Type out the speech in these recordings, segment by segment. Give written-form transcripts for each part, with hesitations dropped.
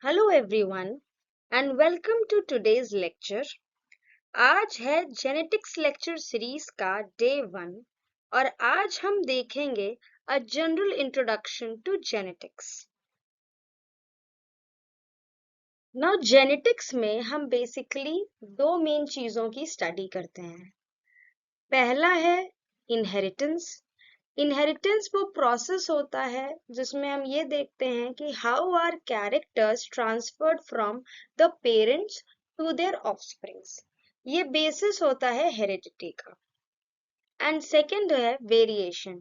Hello everyone and welcome to today's lecture. आज है genetics lecture series का day 1 और आज हम देखेंगे a general introduction to genetics. Now genetics में हम बेसिकली दो मेन चीजों की स्टडी करते हैं। पहला है इनहेरिटेंस। इनहेरिटेंस वो प्रोसेस होता है जिसमें हम ये देखते हैं कि how are characters transferred from the parents to their offsprings. ये बेसिस होता है हेरिडिटी का। एंड सेकंड है variation,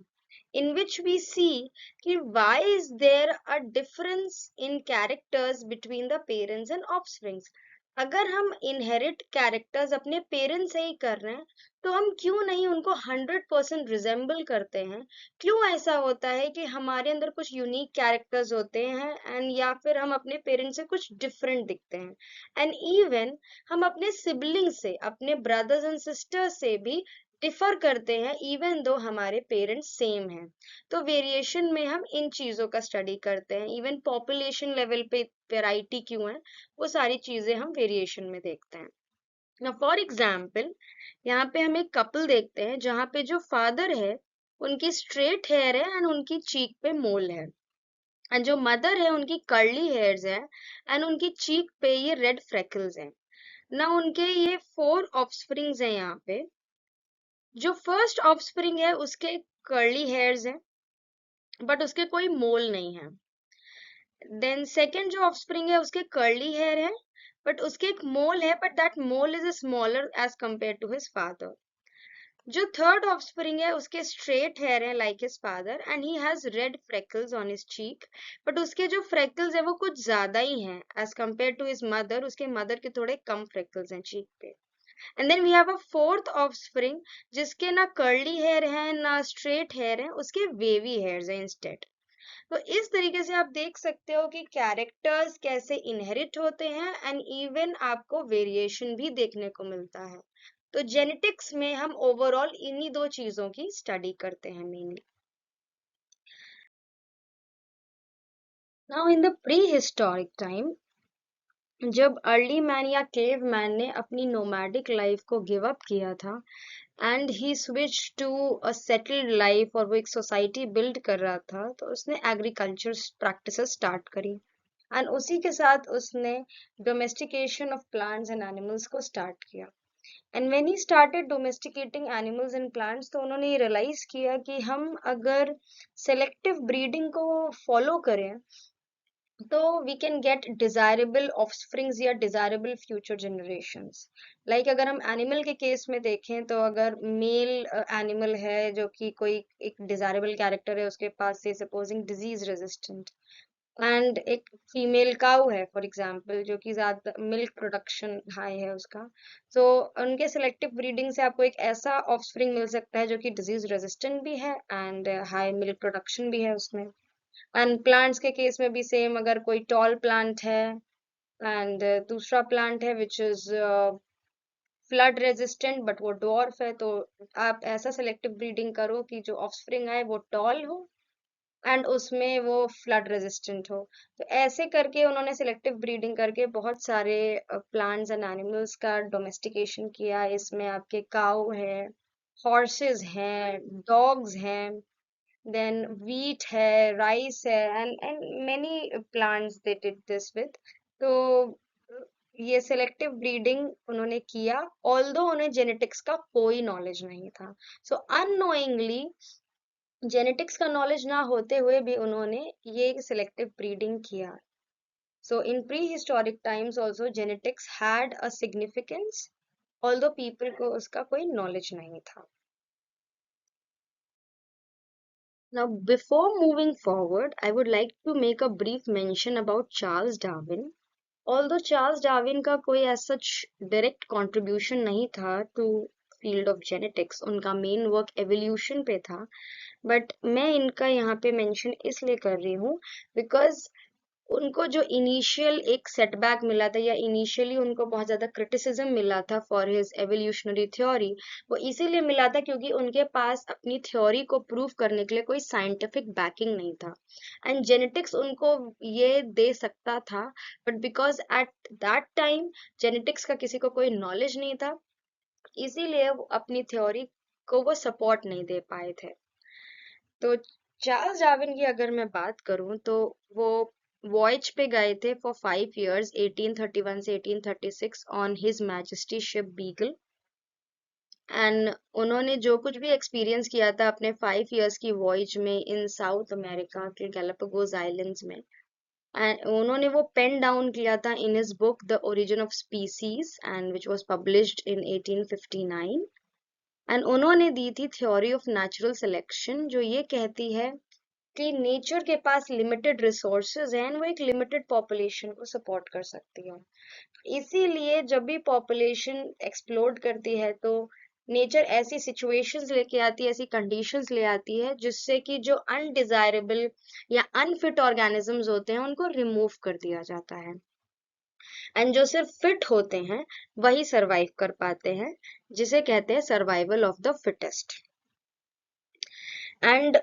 in which we see कि why is there a difference in characters between the parents and offsprings। अगर हम inherit characters अपने parents से ही कर रहे हैं तो हम क्यों नहीं उनको 100% रिजेंबल करते हैं। क्यों ऐसा होता है कि हमारे अंदर कुछ यूनिक कैरेक्टर्स होते हैं एंड या फिर हम अपने पेरेंट्स से कुछ डिफरेंट दिखते हैं। एंड इवन हम अपने सिबलिंग्स से, अपने ब्रदर्स एंड सिस्टर्स से भी डिफर करते हैं इवन दो हमारे पेरेंट्स सेम हैं। तो वेरिएशन में हम इन चीजों का स्टडी करते हैं। इवन पॉपुलेशन लेवल पे वैरायटी क्यों है, वो सारी चीजें हम वेरिएशन में देखते हैं। ना फॉर एग्जाम्पल यहाँ पे हम एक कपल देखते हैं जहाँ पे जो फादर है उनकी स्ट्रेट हेयर है एंड उनकी चीक पे मोल है, एंड जो मदर है उनकी कर्ली हेयर्स है एंड उनकी चीक पे ये रेड फ्रेकल्स हैं। ना उनके ये 4 ऑफस्प्रिंग्स हैं। यहाँ पे जो फर्स्ट ऑफस्प्रिंग है उसके कर्ली हेयर्स हैं बट उसके कोई मोल नहीं है। देन सेकंड जो ऑफस्प्रिंग है उसके कर्ली हेयर है बट उसके एक मोल है, but that mole is smaller as compare to his father. जो थर्ड ऑफस्प्रिंग है उसके स्ट्रेट हेयर है like his father and he has red freckles on his cheek, but उसके जो फ्रेकल्स है वो कुछ ज्यादा ही हैं as compare to his mother. उसके मदर के थोड़े कम फ्रेकल्स हैं चीक पे। And then we have a fourth offspring जिसके ना कर्ली हेयर है ना स्ट्रेट हेयर है, उसके वेवी हेयर्स हैं इंस्टेड। तो इस तरीके से आप देख सकते हो कि कैरेक्टर्स कैसे इनहेरिट होते हैं एंड इवन आपको वेरिएशन भी देखने को मिलता है। तो जेनेटिक्स में हम ओवरऑल इन्हीं दो चीजों की स्टडी करते हैं mainly. Now in the prehistoric time, जब अर्ली मैन या केव मैन ने अपनी नोमैडिक लाइफ को गिव अप किया था and he switch to a settled life और वो एक सोसाइटी बिल्ड कर रहा था, तो उसने एग्रीकल्चर प्रैक्टिसेस स्टार्ट करी एंड उसी के साथ उसने domestication of plants and animals को स्टार्ट किया। And when he started domesticating animals and plants, तो उन्होंने ये रियलाइज किया कि हम अगर सेलेक्टिव ब्रीडिंग को फॉलो करें तो we can get desirable offsprings या डिजायरेबल फ्यूचर जनरेशंस। लाइक अगर हम एनिमल के केस में देखें तो अगर मेल एनिमल है जो कि कोई एक डिजायरेबल कैरेक्टर है, उसके पास से सपोजिंग डिजीज रेजिस्टेंट, एंड एक फीमेल काऊ है फॉर एग्जांपल जो कि ज्यादा मिल्क प्रोडक्शन हाई है उसका, तो उनके सेलेक्टिव ब्रीडिंग से आपको एक ऐसा ऑफस्प्रिंग मिल सकता है जो कि डिजीज रेजिस्टेंट भी है एंड हाई मिल्क प्रोडक्शन भी है उसमें। एंड प्लांट्स के केस में भी सेम, अगर कोई टॉल प्लांट है एंड दूसरा प्लांट है which is flood resistant but वो डॉर्फ है, तो आप ऐसा सेलेक्टिव ब्रीडिंग करो कि जो ऑफस्प्रिंग आए वो टॉल हो एंड उसमें वो फ्लड रेजिस्टेंट हो। तो ऐसे करके उन्होंने सेलेक्टिव ब्रीडिंग करके बहुत सारे प्लांट्स एंड एनिमल्स का डोमेस्टिकेशन किया। इसमें आपके काऊ है, हॉर्सेस हैं, डॉग्स हैं, then wheat है, rice है, and many plants they did this with। तो ये सेलेक्टिव ब्रीडिंग उन्होंने किया ऑल्दो उन्हें जेनेटिक्स का कोई नॉलेज नहीं था। सो अननोइंगली जेनेटिक्स का नॉलेज ना होते हुए भी उन्होंने ये सेलेक्टिव ब्रीडिंग किया। So in prehistoric times also genetics had a significance although people को उसका कोई नॉलेज नहीं था। Now, before moving forward, I would like to make a brief mention about Charles Darwin. Although Charles Darwin का कोई as such direct contribution नहीं था to field of genetics, उनका main work evolution पे था, but मैं इनका यहाँ पे mention इसलिए कर रही हूँ because उनको जो इनिशियल एक सेटबैक मिला था या इनिशियली उनको बहुत ज्यादा क्रिटिसिज्म मिला था फॉर हिज एवोल्यूशनरी थ्योरी, वो इसीलिए मिला था क्योंकि उनके पास अपनी थ्योरी को प्रूव करने के लिए कोई साइंटिफिक बैकिंग नहीं था, एंड जेनेटिक्स उनको ये दे सकता था, but because at that time genetics का किसी को कोई नॉलेज नहीं था, इसीलिए वो अपनी थ्योरी को वो सपोर्ट नहीं दे पाए थे। तो चार्ल्स डार्विन की अगर मैं बात करूं तो वो वॉयज पे गए थे फॉर 5 years 1831 से 1836 on his majesty ship beagle, and उन्होंने जो कुछ भी एक्सपीरियंस किया था अपने 5 years की वॉयज में इन साउथ अमेरिका के गैलापागोस आइलैंड्स में, एंड उन्होंने वो पेन डाउन किया था in his book the origin of species and which was published in 1859, and उन्होंने दी थी थ्योरी ऑफ नेचुरल सिलेक्शन जो ये कहती है कि नेचर के पास लिमिटेड रिसोर्सेज हैं, वो एक लिमिटेड पॉपुलेशन को सपोर्ट कर सकती है, इसीलिए जब भी पॉपुलेशन एक्सप्लोड करती है तो नेचर ऐसी सिचुएशंस लेके आती है, ऐसी कंडीशंस ले आती है जिससे कि जो अनडिजायरेबल या अनफिट ऑर्गेनिजम्स होते हैं उनको रिमूव कर दिया जाता है, एंड जो सिर्फ फिट होते हैं वही सरवाइव कर पाते हैं, जिसे कहते हैं survival of the fittest. And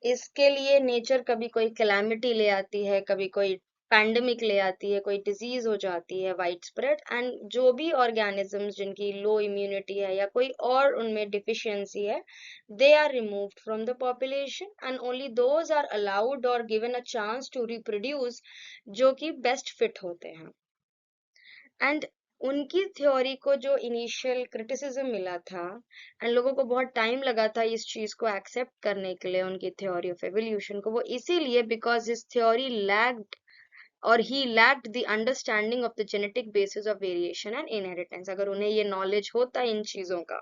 इसके लिए नेचर कभी कोई कैलामिटी ले आती है, कभी कोई पैंडेमिक ले आती है, कोई डिजीज हो जाती है वाइड स्प्रेड, एंड जो भी ऑर्गेनिजम्स जिनकी लो इम्यूनिटी है या कोई और उनमें डिफिशियंसी है, they are removed from the population and only those are allowed और given a chance to reproduce जो कि बेस्ट फिट होते हैं। एंड उनकी थ्योरी को जो इनिशियल क्रिटिसिज्म मिला था एंड लोगों को बहुत टाइम लगा था इस चीज को एक्सेप्ट करने के लिए, उनकी थ्योरी ऑफ एवोल्यूशन को, वो इसीलिए बिकॉज हिज थ्योरी लैक्ड और he lacked the understanding of the genetic basis of variation and inheritance. अगर उन्हें ये नॉलेज होता इन चीजों का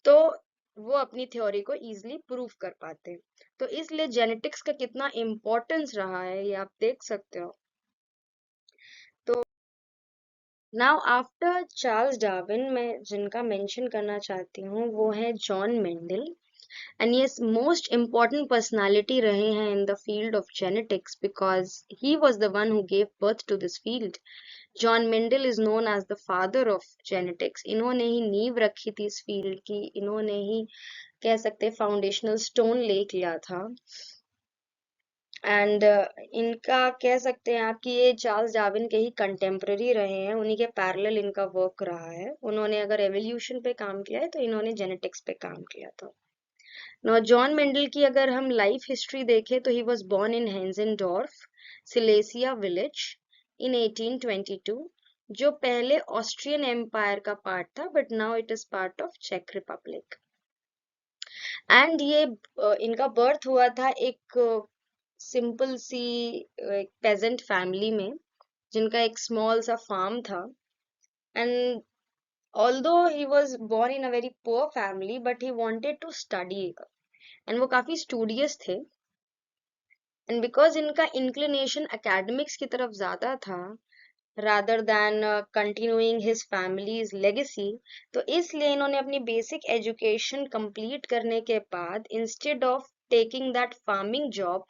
तो वो अपनी थ्योरी को इजिली प्रूव कर पाते। तो इसलिए जेनेटिक्स का कितना इम्पोर्टेंस रहा है ये आप देख सकते हो। तो नाउ आफ्टर चार्ल्स डार्विन मैं जिनका मेंशन करना चाहती हूँ वो है जॉन मेंडल, एंड ये मोस्ट इम्पॉर्टेंट पर्सनालिटी रहे हैं in the field of genetics because he was the one who gave birth to this field. John Mendel is known as the father of genetics. इन्होंने ही नींव रखी थी इस field की, इन्होंने ही कह सकते हैं फाउंडेशनल स्टोन ले लिया था, एंड इनका कह सकते हैं आप कि ये चार्ल्स डार्विन के ही कंटेम्पररी रहे हैं, उन्हीं के पैरेलल इनका वर्क रहा है। उन्होंने अगर एवोल्यूशन पे काम किया है तो इन्होंने जेनेटिक्स पे काम किया था। नौ जॉन मेंडल की अगर हम लाइफ हिस्ट्री देखें तो he was born in Heinzendorf Silesia village in 1822, जो पहले ऑस्ट्रियन एम्पायर का पार्ट था but now it is part of चेक रिपब्लिक। एंड ये इनका बर्थ हुआ था एक सिंपल सी एक पेजेंट फैमिली में जिनका एक स्मॉल सा फार्म था, and although he was born in a very poor family but he wanted to study, and वो काफी स्टूडियस थे, एंड बिकॉज इनका इंक्लिनेशन एकेडमिक्स की तरफ ज्यादा था rather than continuing his family's legacy, तो इसलिए इन्होंने अपनी बेसिक एजुकेशन कंप्लीट करने के बाद instead of taking that farming job,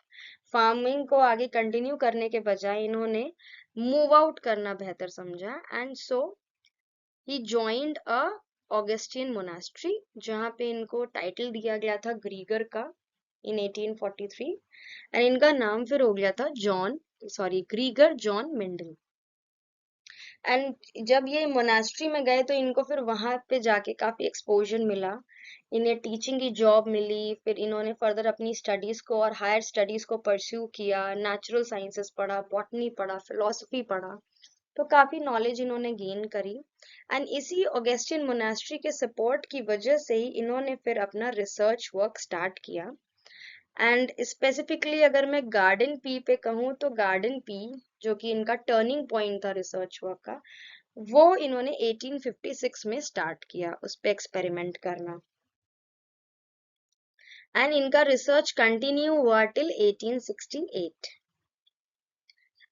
farming को आगे कंटिन्यू करने के बजाय इन्होंने मूव आउट करना बेहतर समझा, and so he joined a Augustine monastery जहाँ पे इनको टाइटल दिया गया था ग्रीगर का इन 1843, एंड इनका नाम फिर हो गया था ग्रीगर जॉन मेंडल। एंड जब ये मोनास्ट्री में गए तो इनको फिर वहां पे जाके काफी एक्सपोजर मिला, इन्हें टीचिंग की जॉब मिली, फिर इन्होंने फर्दर अपनी स्टडीज को और हायर स्टडीज को परस्यू किया, नेचुरल साइंसेस पढ़ा, बॉटनी पढ़ा, फिलोसफी पढ़ा, तो काफी नॉलेज इन्होंने गेन करी, एंड इसी ऑगस्टिन मोनास्ट्री के सपोर्ट की वजह से ही इन्होंने फिर अपना रिसर्च वर्क स्टार्ट किया। एंड स्पेसिफिकली अगर मैं गार्डन पी पे कहूँ तो गार्डन पी जो कि इनका टर्निंग पॉइंट था रिसर्च वर्क का, वो इन्होंने 1856 में स्टार्ट किया उस पे एक्सपेरिमेंट करना, एंड इनका रिसर्च कंटिन्यू हुआ टिल 1868।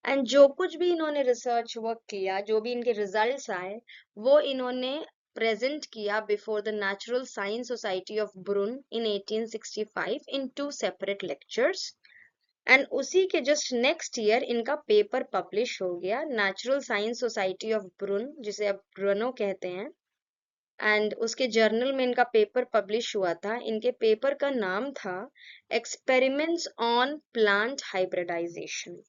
एंड जो कुछ भी इन्होंने रिसर्च वर्क किया, जो भी इनके रिजल्ट्स आए, वो इन्होंने प्रेजेंट किया before the natural science society of ब्रुन in 1865 in 2 separate lectures. And उसी के जस्ट नेक्स्ट ईयर इनका पेपर पब्लिश हो गया नेचुरल साइंस सोसाइटी ऑफ ब्रुन, जिसे अब ब्रुनो कहते हैं। एंड उसके जर्नल में इनका पेपर पब्लिश हुआ था। इनके पेपर का नाम था एक्सपेरिमेंट्स ऑन प्लांट हाइब्रिडाइजेशन।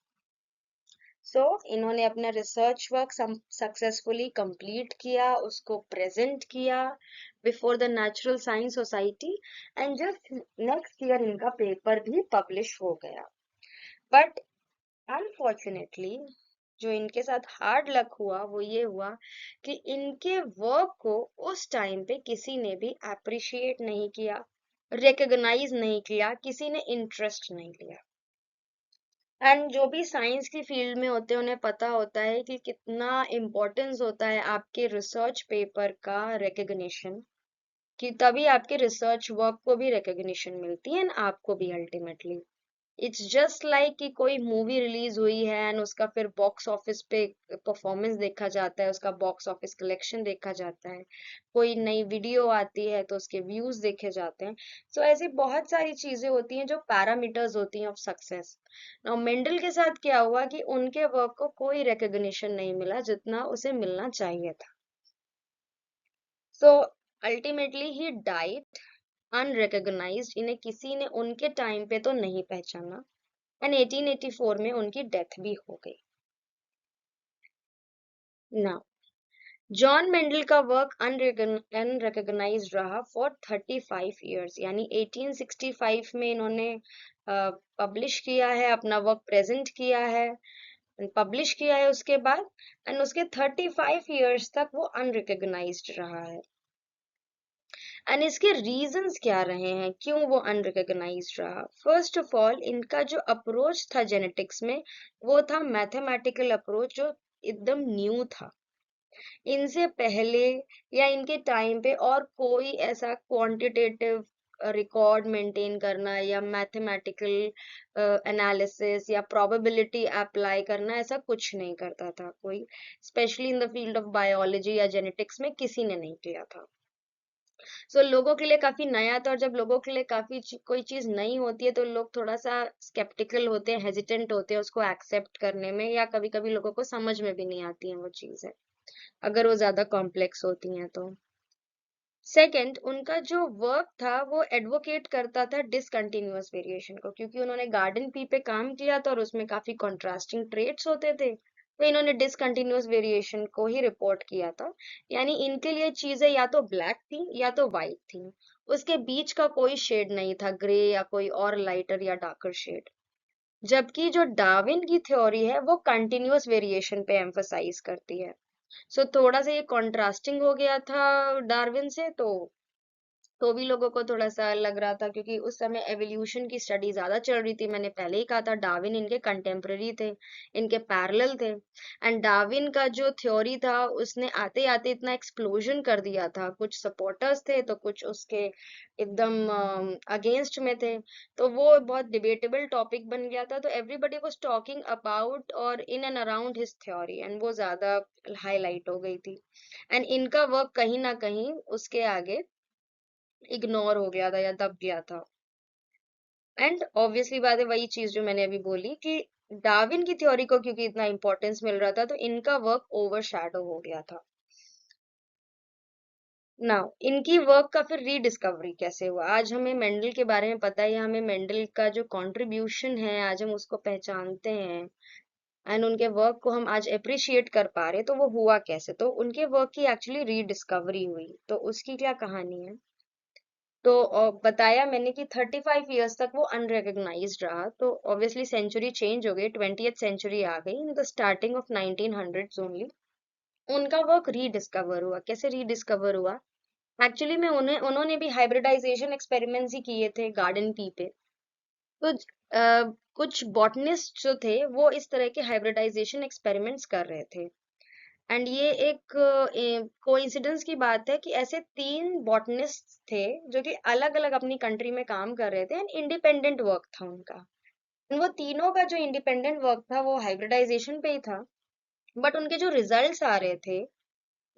सो इन्होंने अपना रिसर्च वर्क सक्सेसफुली कंप्लीट किया, उसको प्रेजेंट किया before the natural science society, and just next year इनका पेपर भी पब्लिश हो गया। बट अनफॉर्चुनेटली जो इनके साथ हार्ड लक हुआ वो ये हुआ कि इनके वर्क को उस टाइम पे किसी ने भी अप्रिशिएट नहीं किया, रिकॉग्नाइज नहीं किया, किसी ने इंटरेस्ट नहीं लिया। एंड जो भी साइंस की फील्ड में होते हैं उन्हें पता होता है कि कितना इम्पोर्टेंस होता है आपके रिसर्च पेपर का रिकग्निशन, कि तभी आपके रिसर्च वर्क को भी रिकग्निशन मिलती है एंड आपको भी अल्टीमेटली। इट्स जस्ट लाइक कि कोई मूवी रिलीज हुई है एंड उसका फिर बॉक्स ऑफिस पे परफॉर्मेंस देखा जाता है, उसका बॉक्स ऑफिस कलेक्शन देखा जाता है, कोई नई वीडियो आती है तो उसके व्यूज देखे जाते हैं। सो ऐसी बहुत सारी चीजें होती हैं जो पैरामीटर्स होती हैं ऑफ सक्सेस। नाउ मेंडल के साथ क्या हुआ कि उनके वर्क को कोई रिकग्निशन नहीं मिला जितना उसे मिलना चाहिए था। So ultimately he died unrecognised, इन्हें किसी ने उनके टाइम पे तो नहीं पहचाना एंड 1884 में उनकी डेथ भी हो गई। नाउ जॉन मेंडल का वर्क अनरिकग्नाइज्ड रहा फॉर 35 इयर्स, यानी 1865 में इन्होंने पब्लिश किया है, अपना वर्क प्रेजेंट किया है, पब्लिश किया है उसके बाद, एंड उसके 35 इयर्स तक वो अनरिकग्नाइज्ड रहा है। एंड इसके रीजंस क्या रहे हैं, क्यों वो अनरिकग्नाइज्ड रहा? फर्स्ट ऑफ ऑल इनका जो अप्रोच था जेनेटिक्स में वो था मैथमेटिकल अप्रोच, जो एकदम न्यू था। इनसे पहले या इनके टाइम पे और कोई ऐसा क्वांटिटेटिव रिकॉर्ड मेंटेन करना या मैथमेटिकल एनालिसिस या प्रोबेबिलिटी अप्लाई करना ऐसा कुछ नहीं करता था कोई, specially in the field of biology या जेनेटिक्स में किसी ने नहीं किया था। सो लोगों के लिए काफी नया था, और जब लोगों के लिए कोई चीज नई होती है तो लोग थोड़ा सा स्केप्टिकल होते हैं, हेजिटेंट होते हैं उसको एक्सेप्ट करने में, या कभी कभी लोगों को समझ में भी नहीं आती है वो चीजें अगर वो ज्यादा कॉम्प्लेक्स होती हैं तो। सेकंड, उनका जो वर्क था वो एडवोकेट करता था डिसकंटिन्यूअस वेरिएशन को, क्योंकि उन्होंने गार्डन पी पे काम किया था और उसमें काफी कॉन्ट्रास्टिंग ट्रेट्स होते थे, तो इन्होंने डिसकंटिन्यूअस वेरिएशन को ही रिपोर्ट किया था। यानी इनके लिए चीजें या तो ब्लैक थी या तो व्हाइट थी, उसके बीच का कोई शेड नहीं था, ग्रे या कोई और लाइटर या डार्कर शेड। जबकि जो डार्विन की थ्योरी है वो कंटिन्यूअस वेरिएशन पे एम्फसाइज करती है। सो थोड़ा सा ये कॉन्ट्रास्टिंग हो गया था डार्विन से, तो भी लोगों को थोड़ा सा लग रहा था, क्योंकि उस समय एवोल्यूशन की स्टडी ज्यादा चल रही थी। मैंने पहले ही कहा था डार्विन इनके कंटेम्पररी थे, इनके पैरेलल थे। एंड डार्विन का जो थ्योरी था उसने आते आते इतना एक्सप्लोजन कर दिया था, कुछ सपोर्टर्स थे तो कुछ उसके एकदम अगेंस्ट में थे, तो वो बहुत डिबेटेबल टॉपिक बन गया था। तो एवरीबडी वाज टॉकिंग अबाउट और in and around his theory, and वो ज्यादा हाईलाइट हो गई थी, एंड इनका वर्क कहीं ना कहीं उसके आगे इग्नोर हो गया था या दब गया था। एंड ऑब्वियसली बात है, वही चीज जो मैंने अभी बोली कि डार्विन की थ्योरी को क्योंकि इतना इंपॉर्टेंस मिल रहा था तो इनका वर्क ओवरशैडो हो गया था। नाउ इनकी वर्क का फिर रीडिस्कवरी कैसे हुआ? आज हमें मेंडल के बारे में पता है, हमें मेंडल का जो कंट्रीब्यूशन है आज हम उसको पहचानते हैं, एंड उनके वर्क को हम आज अप्रिशिएट कर पा रहे हैं, तो वो हुआ कैसे? तो उनके वर्क की एक्चुअली रीडिस्कवरी हुई, तो उसकी क्या कहानी है? तो बताया मैंने कि 35 इयर्स तक वो अनरिकग्नाइज्ड रहा, तो ऑब्वियसली सेंचुरी चेंज हो गई, 20th सेंचुरी आ गई, in the starting of 1900s only उनका वर्क रीडिस्कवर हुआ। कैसे रीडिस्कवर हुआ? एक्चुअली में उन्होंने भी हाइब्रिडाइजेशन एक्सपेरिमेंट्स ही किए थे गार्डन पी पे। तो कुछ बॉटनिस्ट जो थे वो इस तरह के हाइब्रिडाइजेशन एक्सपेरिमेंट्स कर रहे थे, एंड ये एक कोइंसिडेंस की बात है कि ऐसे 3 बॉटनिस्ट थे जो कि अलग अलग अपनी कंट्री में काम कर रहे थे, एंड इंडिपेंडेंट वर्क था उनका। And वो तीनों का जो इंडिपेंडेंट वर्क था वो हाइब्रिडाइजेशन पे ही था, बट उनके जो रिजल्ट्स आ रहे थे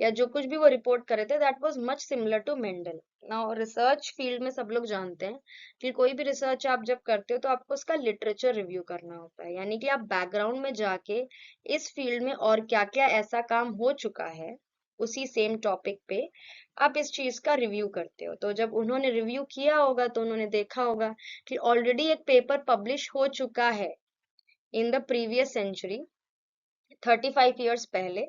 या जो कुछ भी वो रिपोर्ट कर रहे थे that was much similar to Mendel. Now research field में सब लोग जानते हैं कि कोई भी रिसर्च आप जब करते हो तो आपको उसका लिटरेचर रिव्यू करना होता है, यानी कि आप बैकग्राउंड में जाके इस फील्ड में और क्या क्या ऐसा काम हो चुका है उसी सेम टॉपिक पे आप इस चीज का रिव्यू करते हो। तो जब उन्होंने रिव्यू किया होगा तो उन्होंने देखा होगा कि ऑलरेडी एक पेपर पब्लिश हो चुका है in the previous century 35 years पहले,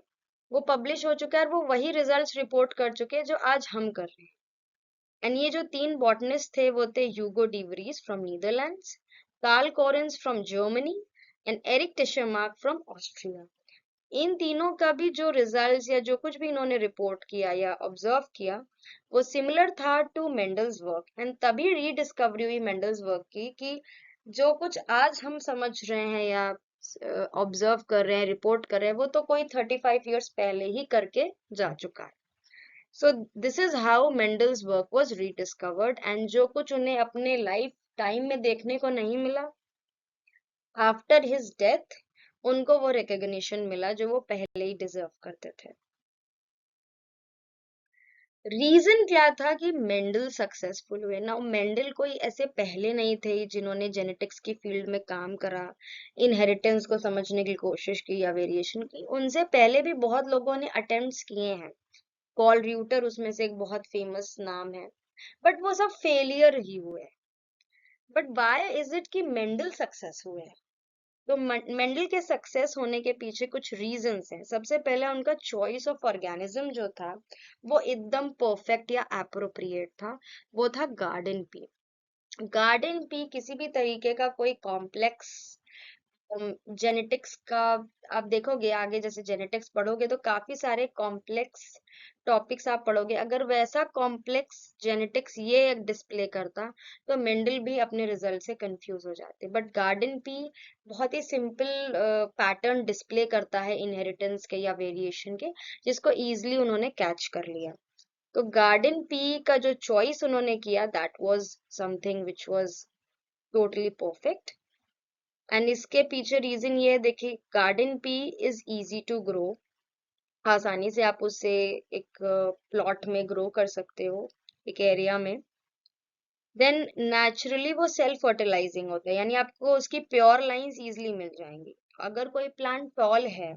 वो पब्लिश हो चुका है और वो वही रिजल्ट्स रिपोर्ट कर चुके हैं जो आज हम कर रहे हैं। एंड ये जो तीन बॉटनिस्ट थे वो थे Hugo de Vries from Netherlands, Karl Correns from Germany and Erich Tschermak from Austria. इन तीनों का भी जो रिजल्ट्स या जो कुछ भी इन्होंने रिपोर्ट किया या ऑब्जर्व किया वो सिमिलर था टू मेंडल्स वर्क। एंड तभी रीडिस्कवरी हुई मेंडल्स वर्क की कि जो कुछ आज हम समझ रहे हैं या ऑब्जर्व कर रहे हैं, रिपोर्ट कर रहे हैं, वो तो कोई 35 ईयर्स पहले ही करके जा चुका है। So this is how Mendel's work was rediscovered. And जो कुछ उन्हें अपने लाइफ टाइम में देखने को नहीं मिला, आफ्टर हिज डेथ उनको वो रिकग्निशन मिला जो वो पहले ही डिजर्व करते थे। रीजन क्या था कि मेंडल सक्सेसफुल हुए? ना मेंडल कोई ऐसे पहले नहीं थे जिन्होंने जेनेटिक्स की फील्ड में काम करा, इनहेरिटेंस को समझने की कोशिश की या वेरिएशन की। उनसे पहले भी बहुत लोगों ने अटेम्प्ट्स किए हैं, पॉल र्यूटर उसमें से एक बहुत फेमस नाम है, बट वो सब फेलियर ही हुए। बट व्हाई इज इट कि मेंडल सक्सेस हुए? तो मेंडल के सक्सेस होने के पीछे कुछ रीजंस हैं। सबसे पहले उनका चॉइस ऑफ ऑर्गेनिज्म जो था वो एकदम परफेक्ट या एप्रोप्रिएट था, वो था गार्डन पी। गार्डन पी किसी भी तरीके का कोई कॉम्प्लेक्स जेनेटिक्स का, आप देखोगे आगे जैसे जेनेटिक्स पढ़ोगे तो काफी सारे कॉम्प्लेक्स टॉपिक्स आप पढ़ोगे, अगर वैसा कॉम्प्लेक्स जेनेटिक्स ये डिस्प्ले करता तो मेंडल भी अपने रिजल्ट से कंफ्यूज हो जाते। बट गार्डन पी बहुत ही सिंपल पैटर्न डिस्प्ले करता है इनहेरिटेंस के या वेरिएशन के, जिसको इजीली उन्होंने कैच कर लिया। तो गार्डन पी का जो चॉइस उन्होंने किया that was something which was totally perfect. And इसके पीछे रीजन ये है, देखिए garden pea is easy to grow, आसानी से आप उसे एक प्लॉट में ग्रो कर सकते हो, एक एरिया में। देन नेचुरली वो सेल्फ फर्टिलाइजिंग होता है, यानी आपको उसकी प्योर लाइंस इजीली मिल जाएंगी। अगर कोई प्लांट टॉल है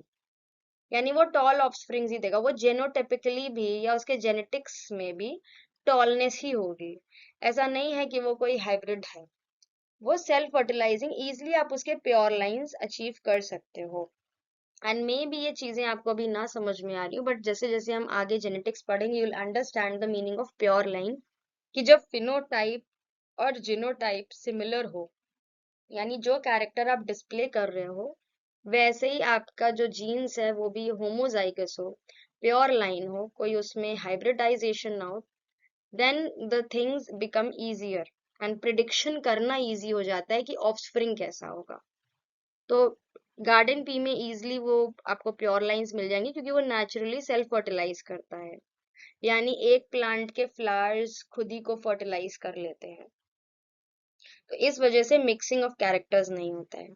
यानी वो टॉल ऑफस्प्रिंग्स ही देगा, वो जेनोटिपिकली भी या उसके जेनेटिक्स में भी टॉलनेस ही होगी। ऐसा नहीं है कि वो कोई हाइब्रिड है, वो सेल्फ फर्टिलाइजिंग, इजिली आप उसके प्योर लाइंस अचीव कर सकते हो। एंड मे बी ये चीजें आपको अभी ना समझ में आ रही हो, बट जैसे जैसे हम आगे जेनेटिक्स पढ़ेंगे you will understand the meaning of pure line, कि जब फिनोटाइप और जिनोटाइप सिमिलर हो, यानी जो कैरेक्टर आप डिस्प्ले कर रहे हो वैसे ही आपका जो जीन्स है वो भी होमोजाइगस हो, प्योर लाइन हो, कोई उसमें हाइब्रिडाइजेशन ना हो, then the things become easier and prediction करना इजी हो जाता है कि ऑफस्प्रिंग कैसा होगा। तो गार्डन पी में इजिली वो आपको प्योर लाइंस मिल जाएंगी क्योंकि वो नेचुरली सेल्फ फर्टिलाइज करता है, यानी एक प्लांट के फ्लावर्स खुद ही को फर्टिलाइज कर लेते हैं। तो इस वजह से मिक्सिंग ऑफ कैरेक्टर्स नहीं होता है।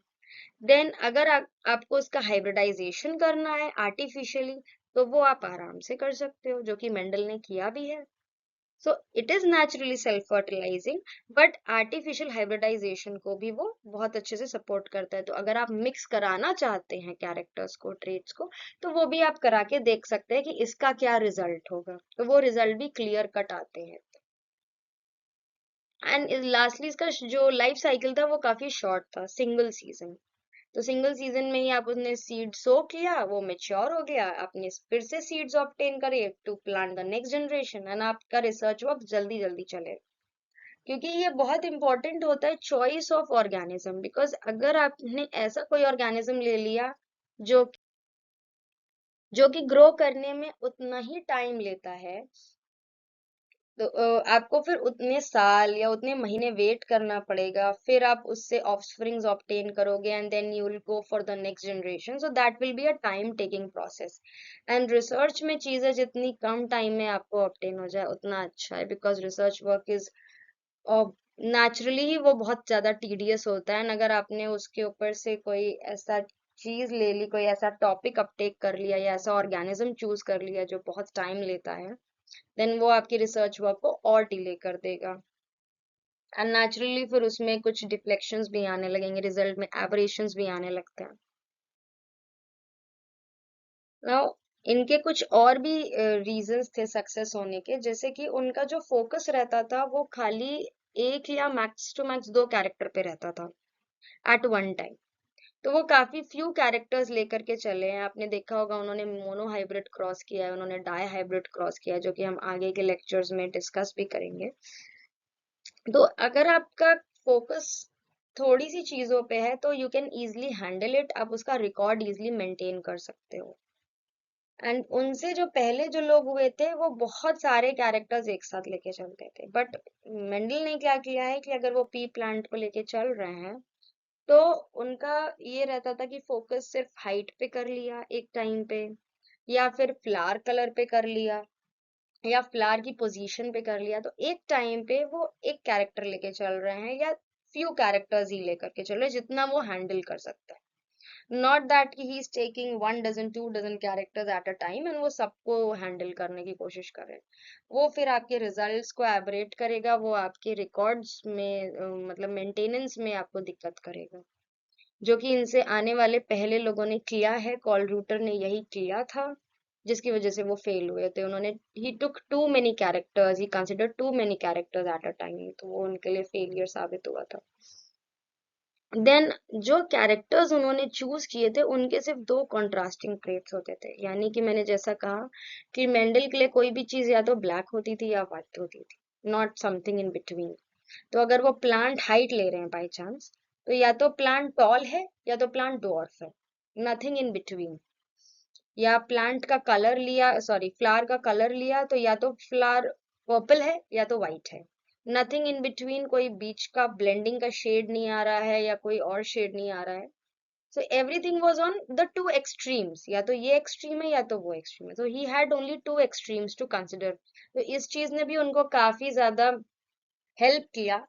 देन अगर आपको इसका हाइब्रिडाइजेशन करना है आर्टिफिशियली तो वो आप आराम से कर सकते हो, जो कि मेंडल ने किया भी है। So it is naturally self fertilizing, but artificial hybridization को भी वो बहुत अच्छे से सपोर्ट करता है। तो अगर आप मिक्स कराना चाहते हैं कैरेक्टर्स को, ट्रेट्स को, तो वो भी आप करा के देख सकते हैं कि इसका क्या रिजल्ट होगा, तो वो रिजल्ट भी क्लियर कट आते हैं। एंड लास्टली इसका जो लाइफ साइकिल था वो काफी शॉर्ट था, सिंगल सीजन। तो सिंगल सीजन में ही आप उसने सीड सो किया, वो मेच्योर हो गया, आपने फिर से सीड्स ऑब्टेन करे to plant the next generation, and आपका रिसर्च वर्क जल्दी जल्दी चले। क्योंकि ये बहुत इंपॉर्टेंट होता है चॉइस ऑफ ऑर्गेनिज्म, बिकॉज अगर आपने ऐसा कोई ऑर्गेनिज्म ले लिया जो जो कि ग्रो करने में उतना ही टाइम लेता है, तो आपको फिर उतने साल या उतने महीने वेट करना पड़ेगा, फिर आप उससे ऑफस्प्रिंग्स ऑब्टेन करोगे and then you will go for the next generation. So that will be a time taking process. And research में चीजें जितनी कम टाइम में आपको ऑब्टेन हो जाए उतना अच्छा है, because research work is naturally ही वो बहुत ज्यादा टीडियस होता है। एंड अगर आपने उसके ऊपर से कोई ऐसा चीज ले ली, कोई ऐसा टॉपिक अपटेक कर लिया या ऐसा ऑर्गेनिज्म चूज कर लिया जो बहुत टाइम लेता है, देन वो आपकी रिसर्च वर्क को और डिले कर देगा। एंड नेचुरली फिर उसमें कुछ डिफ्लेक्शंस भी आने लगेंगे, रिजल्ट में एबरेशंस भी आने लगते हैं। नाउ इनके कुछ और भी रीजंस थे सक्सेस होने के, जैसे कि उनका जो फोकस रहता था वो खाली एक या मैक्स टू मैक्स दो कैरेक्टर पे रहता था एट वन टाइम। तो वो काफी फ्यू कैरेक्टर्स लेकर के चले हैं। आपने देखा होगा उन्होंने मोनो हाइब्रिड क्रॉस किया है, उन्होंने डाई हाइब्रिड क्रॉस किया है, जो कि हम आगे के लेक्चर्स में डिस्कस भी करेंगे। तो अगर आपका फोकस थोड़ी सी चीजों पे है तो you can easily handle it, आप उसका रिकॉर्ड इजिली मेंटेन कर सकते हो। एंड उनसे जो पहले जो लोग हुए थे वो बहुत सारे कैरेक्टर्स एक साथ लेके चलते थे, बट मेंडल ने क्या किया है कि अगर वो पी प्लांट को लेके चल रहे हैं तो उनका ये रहता था कि फोकस सिर्फ हाइट पे कर लिया एक टाइम पे, या फिर फ्लावर कलर पे कर लिया, या फ्लावर की पोजीशन पे कर लिया। तो एक टाइम पे वो एक कैरेक्टर लेके चल रहे हैं या फ्यू कैरेक्टर्स ही लेकर के चल रहे हैं जितना वो हैंडल कर सकता है। नॉट दैट कि he is taking 1 dozen 2 dozen characters at a time and वो सबको हैंडल करने की कोशिश कर रहे हैं। वो फिर आपके रिजल्ट्स को एबरेट करेगा, वो आपके रिकॉर्ड्स में मतलब मेंटेनेंस में आपको दिक्कत करेगा, जो कि इनसे आने वाले पहले लोगों ने किया है। कॉल रूटर ने यही किया था, जिसकी वजह से वो फेल हुए थे। उन्होंने he took too many characters, he consider too many characters at a time, तो वो उनके लिए फेलियर साबित हुआ था। देन जो कैरेक्टर्स उन्होंने चूज किए थे उनके सिर्फ दो कॉन्ट्रास्टिंग ट्रेट्स होते थे, यानी कि मैंने जैसा कहा कि मेंडल के लिए कोई भी चीज या तो ब्लैक होती थी या व्हाइट होती थी, नॉट समथिंग इन बिटवीन। तो अगर वो प्लांट हाइट ले रहे हैं बाय चांस, तो या तो प्लांट टॉल है या तो प्लांट डॉर्फ है, नथिंग इन बिटवीन। या प्लांट का कलर लिया, सॉरी फ्लावर का कलर लिया, तो या तो फ्लावर पर्पल है या तो व्हाइट है, नथिंग इन बिटवीन। कोई बीच का ब्लेंडिंग का शेड नहीं आ रहा है या कोई और शेड नहीं आ रहा है। So everything was on the two extremes, या तो ये एक्सट्रीम है या तो वो एक्सट्रीम है। So he had only two extremes to consider. तो इस चीज ने भी उनको काफी ज्यादा हेल्प किया,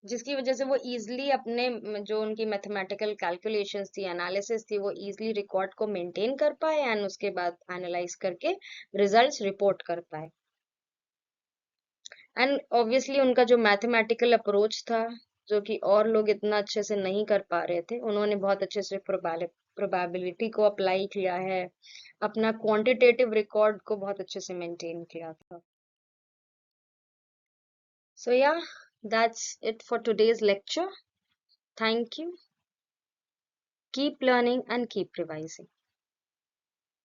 जिसकी वजह से वो इजिली अपने जो उनकी मैथमेटिकल कैलकुलेशंस थी, एनालिसिस थी, वो इजिली रिकॉर्ड को मेंटेन कर पाए एंड उसके बाद एनालाइज करके रिजल्ट्स रिपोर्ट कर पाए। एंड ऑब्वियसली उनका जो मैथमेटिकल अप्रोच था, जो कि और लोग इतना अच्छे से नहीं कर पा रहे थे, उन्होंने बहुत अच्छे से प्रोबेबिलिटी को अप्लाई किया है, अपना क्वांटिटेटिव रिकॉर्ड को बहुत अच्छे से मेंटेन किया था। सो या, that's it for today's lecture. Thank you. Keep learning and keep revising.